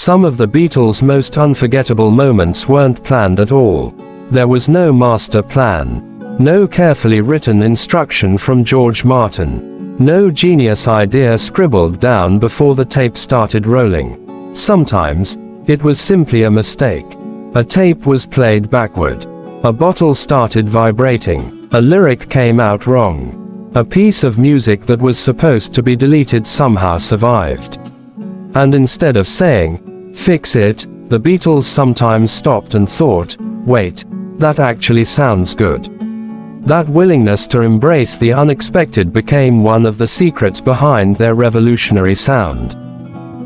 Some of the Beatles' most unforgettable moments weren't planned at all. There was no master plan. No carefully written instruction from George Martin. No genius idea scribbled down before the tape started rolling. Sometimes, it was simply a mistake. A tape was played backward. A bottle started vibrating. A lyric came out wrong. A piece of music that was supposed to be deleted somehow survived. And instead of saying, "Fix it," the Beatles sometimes stopped and thought, "Wait, that actually sounds good." That willingness to embrace the unexpected became one of the secrets behind their revolutionary sound.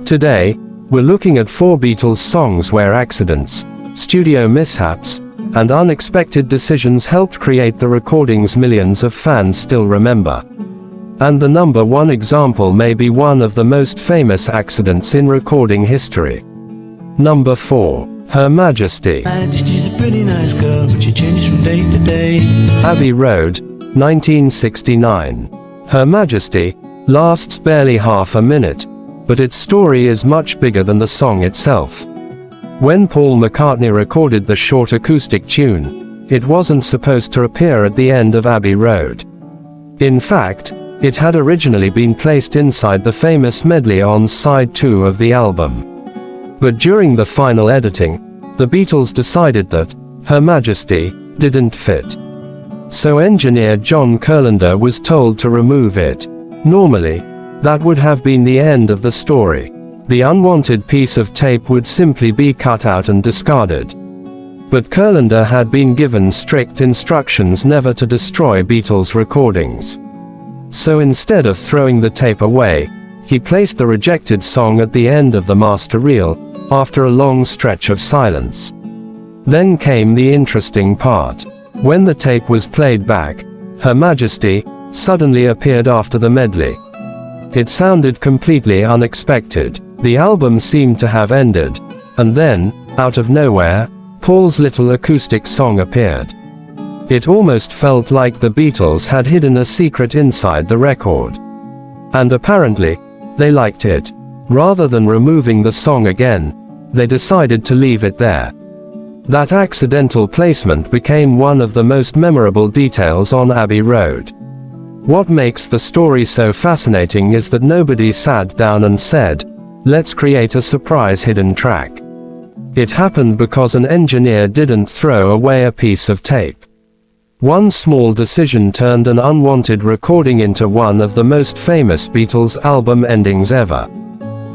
Today, we're looking at 4 Beatles songs where accidents, studio mishaps, and unexpected decisions helped create the recordings millions of fans still remember. And the number 1 example may be one of the most famous accidents in recording history. Number 4. Her Majesty. Majesty's a pretty nice girl, but she changes from day to day. Abbey Road, 1969. Her Majesty lasts barely half a minute, but its story is much bigger than the song itself. When Paul McCartney recorded the short acoustic tune, it wasn't supposed to appear at the end of Abbey Road. In fact, it had originally been placed inside the famous medley on side 2 of the album. But during the final editing, the Beatles decided that Her Majesty didn't fit. So engineer John Kurlander was told to remove it. Normally, that would have been the end of the story. The unwanted piece of tape would simply be cut out and discarded. But Kurlander had been given strict instructions never to destroy Beatles recordings. So instead of throwing the tape away, he placed the rejected song at the end of the master reel, after a long stretch of silence. Then came the interesting part. When the tape was played back, Her Majesty suddenly appeared after the medley. It sounded completely unexpected. The album seemed to have ended, and then, out of nowhere, Paul's little acoustic song appeared. It almost felt like the Beatles had hidden a secret inside the record. And apparently, they liked it. Rather than removing the song again, they decided to leave it there. That accidental placement became one of the most memorable details on Abbey Road. What makes the story so fascinating is that nobody sat down and said, "Let's create a surprise hidden track." It happened because an engineer didn't throw away a piece of tape. One small decision turned an unwanted recording into one of the most famous Beatles album endings ever.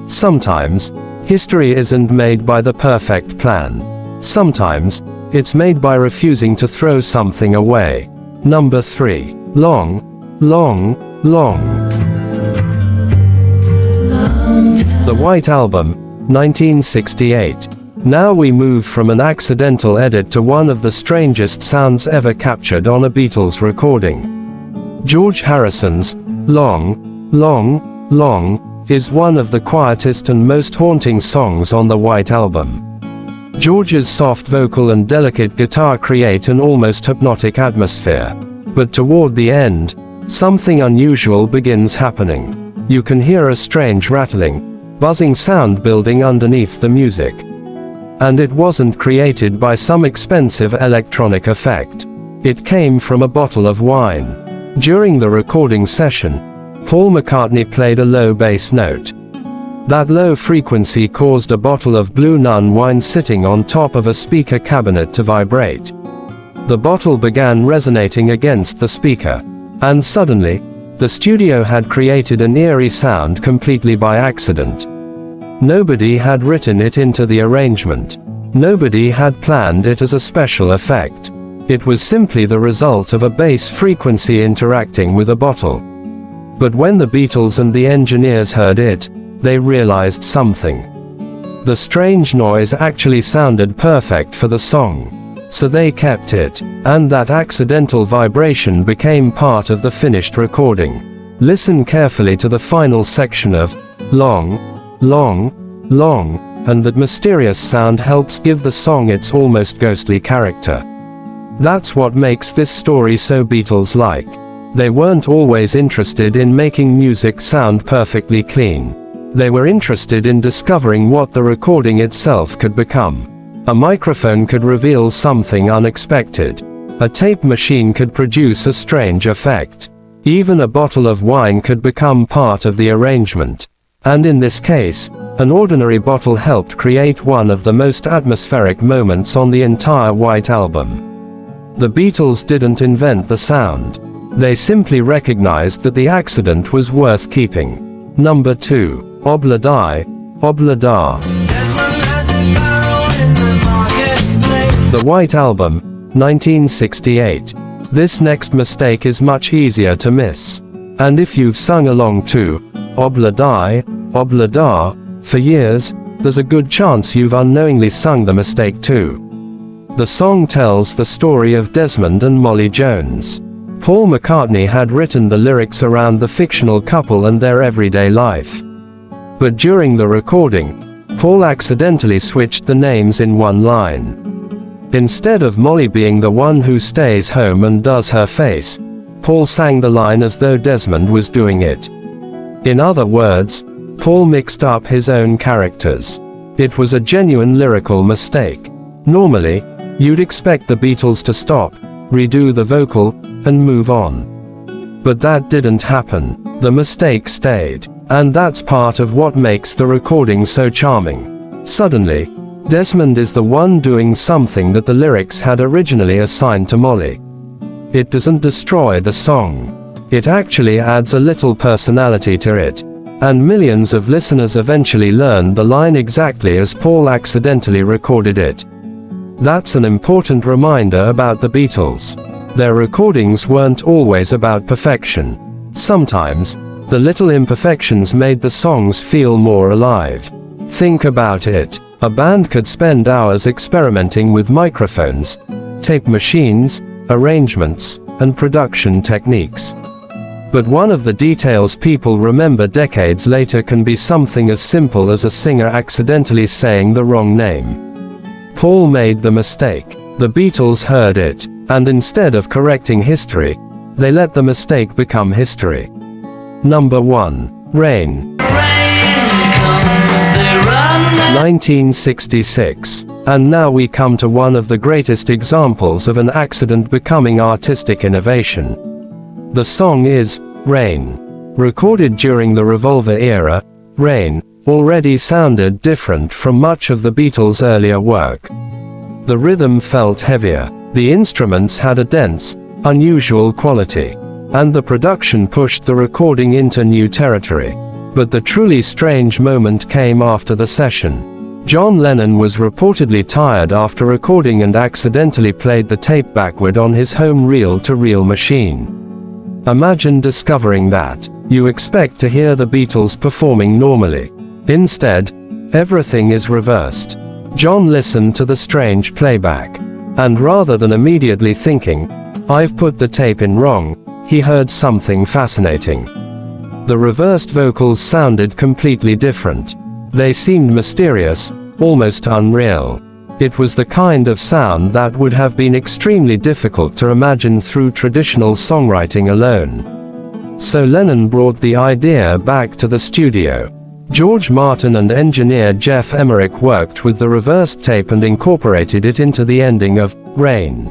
Sometimes, history isn't made by the perfect plan. Sometimes, it's made by refusing to throw something away. Number 3. Long, long, long. The White Album, 1968. Now we move from an accidental edit to one of the strangest sounds ever captured on a Beatles recording. George Harrison's Long, Long, Long is one of the quietest and most haunting songs on the White Album. George's soft vocal and delicate guitar create an almost hypnotic atmosphere. But toward the end, something unusual begins happening. You can hear a strange rattling, buzzing sound building underneath the music. And it wasn't created by some expensive electronic effect. It came from a bottle of wine. During the recording session, Paul McCartney played a low bass note. That low frequency caused a bottle of Blue Nun wine sitting on top of a speaker cabinet to vibrate. The bottle began resonating against the speaker. And suddenly, the studio had created an eerie sound completely by accident. Nobody had written it into the arrangement. Nobody had planned it as a special effect. It was simply the result of a bass frequency interacting with a bottle. But when the Beatles and the engineers heard it, they realized something. The strange noise actually sounded perfect for the song. So they kept it, and that accidental vibration became part of the finished recording. Listen carefully to the final section of Long, Long, Long, and that mysterious sound helps give the song its almost ghostly character. That's what makes this story so Beatles-like. They weren't always interested in making music sound perfectly clean. They were interested in discovering what the recording itself could become. A microphone could reveal something unexpected. A tape machine could produce a strange effect. Even a bottle of wine could become part of the arrangement. And in this case, an ordinary bottle helped create one of the most atmospheric moments on the entire White Album. The Beatles didn't invent the sound. They simply recognized that the accident was worth keeping. Number 2. Obla Die, Obla Da. The White Album, 1968. This next mistake is much easier to miss. And if you've sung along to Obla Die, Obla Da for years, there's a good chance you've unknowingly sung the mistake too. The song tells the story of Desmond and Molly Jones. Paul McCartney had written the lyrics around the fictional couple and their everyday life. But during the recording, Paul accidentally switched the names in one line. Instead of Molly being the one who stays home and does her face, Paul sang the line as though Desmond was doing it. In other words, Paul mixed up his own characters. It was a genuine lyrical mistake. Normally, you'd expect the Beatles to stop, redo the vocal, and move on. But that didn't happen. The mistake stayed. And that's part of what makes the recording so charming. Suddenly, Desmond is the one doing something that the lyrics had originally assigned to Molly. It doesn't destroy the song. It actually adds a little personality to it. And millions of listeners eventually learned the line exactly as Paul accidentally recorded it. That's an important reminder about the Beatles. Their recordings weren't always about perfection. Sometimes, the little imperfections made the songs feel more alive. Think about it. A band could spend hours experimenting with microphones, tape machines, arrangements, and production techniques. But one of the details people remember decades later can be something as simple as a singer accidentally saying the wrong name. Paul made the mistake. The Beatles heard it, and instead of correcting history, they let the mistake become history. Number 1. Rain. 1966. And now we come to one of the greatest examples of an accident becoming artistic innovation. The song is Rain. Recorded during the Revolver era, Rain already sounded different from much of the Beatles' earlier work. The rhythm felt heavier, the instruments had a dense, unusual quality, and the production pushed the recording into new territory. But the truly strange moment came after the session. John Lennon was reportedly tired after recording and accidentally played the tape backward on his home reel-to-reel machine. Imagine discovering that. You expect to hear the Beatles performing normally. Instead, everything is reversed. John listened to the strange playback. And rather than immediately thinking, "I've put the tape in wrong," he heard something fascinating. The reversed vocals sounded completely different. They seemed mysterious, almost unreal. It was the kind of sound that would have been extremely difficult to imagine through traditional songwriting alone. So Lennon brought the idea back to the studio. George Martin and engineer Jeff Emerick worked with the reversed tape and incorporated it into the ending of Rain.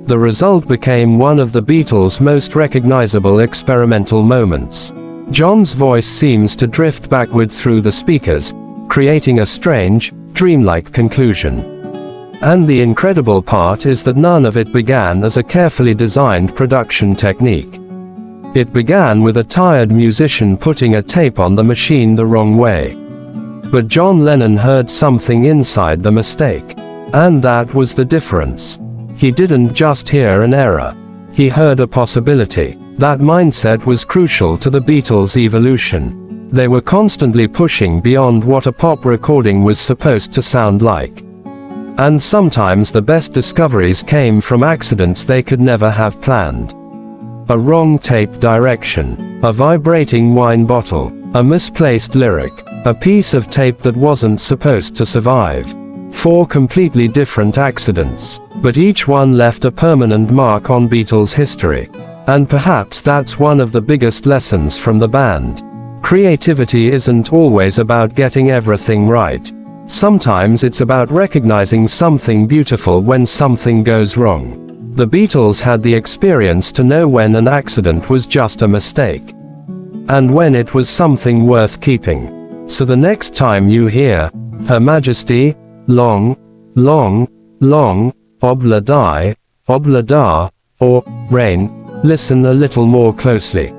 The result became one of the Beatles' most recognizable experimental moments. John's voice seems to drift backward through the speakers, creating a strange, dreamlike conclusion. And the incredible part is that none of it began as a carefully designed production technique. It began with a tired musician putting a tape on the machine the wrong way. But John Lennon heard something inside the mistake. And that was the difference. He didn't just hear an error. He heard a possibility. That mindset was crucial to the Beatles' evolution. They were constantly pushing beyond what a pop recording was supposed to sound like. And sometimes the best discoveries came from accidents they could never have planned. A wrong tape direction, a vibrating wine bottle, a misplaced lyric, a piece of tape that wasn't supposed to survive. 4 completely different accidents, but each one left a permanent mark on Beatles history. And perhaps that's one of the biggest lessons from the band. Creativity isn't always about getting everything right. Sometimes it's about recognizing something beautiful when something goes wrong. The Beatles had the experience to know when an accident was just a mistake, and when it was something worth keeping. So the next time you hear Her Majesty, long, long, long, obla da, or rain, listen a little more closely.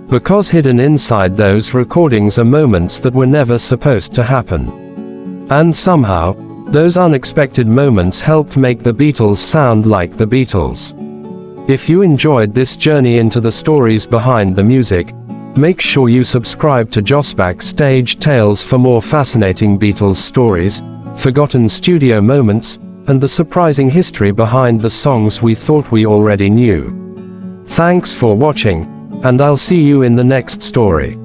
Because hidden inside those recordings are moments that were never supposed to happen. And somehow, those unexpected moments helped make the Beatles sound like the Beatles. If you enjoyed this journey into the stories behind the music, make sure you subscribe to Josback Stage Tales for more fascinating Beatles stories, forgotten studio moments, and the surprising history behind the songs we thought we already knew. Thanks for watching, and I'll see you in the next story.